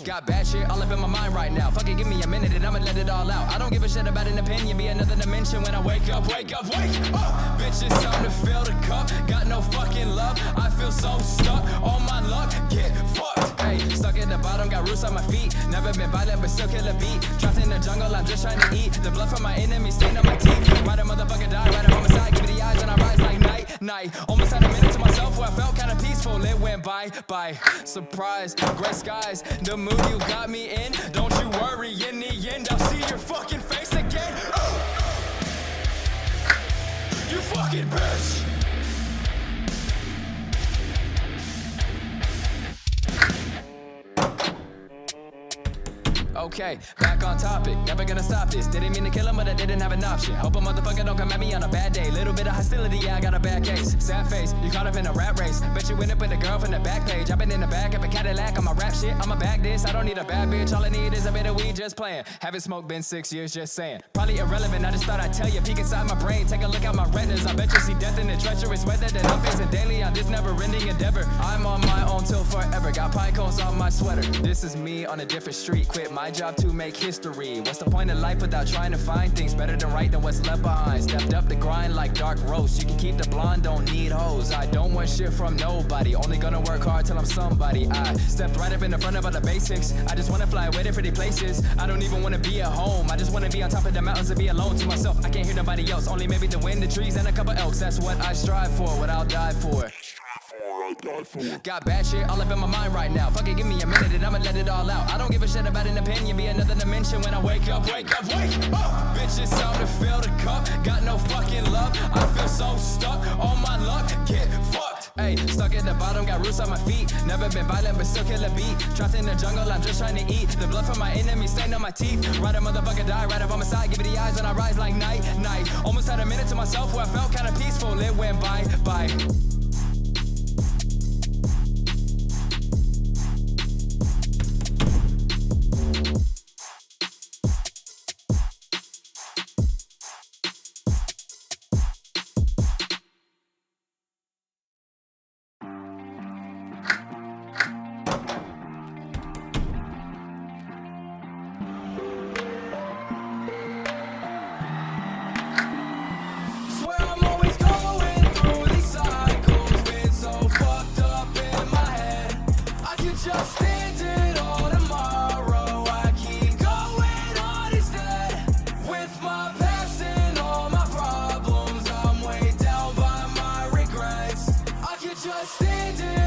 Got bad shit all up in my mind right now. Fuck it, give me a minute and I'ma let it all out. I don't give a shit about an opinion, be another dimension when I wake up. Bitch, it's time to fill the cup. Got no fucking love, I feel so stuck. All my luck, get fucked. Hey, stuck at the bottom, got roots on my feet. Never been violent, but still kill a beat. Trapped in the jungle, I'm just trying to eat. The blood from my enemies stained on my teeth. Ride a motherfucker die, ride a homicide. Give me the eyes and I rise like night. Almost had a minute to myself where I felt kinda peaceful. It went by. Surprise, gray skies, the mood you got me in. Don't you worry, in the end I'll see your fucking face again. You fucking bitch. Okay, back on topic, never gonna stop this. Didn't mean to kill him, but I didn't have an option. Hope a motherfucker don't come at me on a bad day. Little bit of hostility, yeah, I got a bad case. Sad face, you caught up in a rat race. Bet you went up with a girl from the back page. I've been in the back of a Cadillac on my rap shit. I'ma back this, I don't need a bad bitch. All I need is a bit of weed, just playing. Haven't smoked, been 6 years, just saying. Probably irrelevant, I just thought I'd tell you. Peek inside my brain, take a look at my retinas. I bet you see death in the treacherous weather that I'm facing daily on this never-ending endeavor. I'm on my own till forever, got pine cones on my sweater. This is me on a different street, quit my job to make history. What's the point of life without trying to find things better than right than what's left behind? Stepped up the grind like dark roast. You can keep the blonde, don't need hoes. I don't want shit from nobody, only gonna work hard till I'm somebody. I stepped right up in the front of all the basics. I just wanna fly away to pretty places. I don't even wanna be at home, I just wanna be on top of the mountains and be alone to myself. I can't hear nobody else, only maybe the wind, the trees, and a couple elks. That's what I strive for, what I'll die for. Got bad shit all up in my mind right now. Fuck it, give me a minute and I'ma let it all out. I don't give a shit about an opinion, be another dimension when I wake up. Bitch, it's time to fill the cup. Got no fucking love, I feel so stuck. All my luck, get fucked. Hey, stuck at the bottom, got roots on my feet. Never been violent, but still kill a beat. Trapped in the jungle, I'm just trying to eat. The blood from my enemies stained on my teeth. Ride a motherfucker die, ride a homicide. Give me the eyes and I rise like night. Almost had a minute to myself where I felt kinda peaceful. It went by. Just end it all tomorrow. I keep going on instead. With my past and all my problems, I'm weighed down by my regrets. I could just end it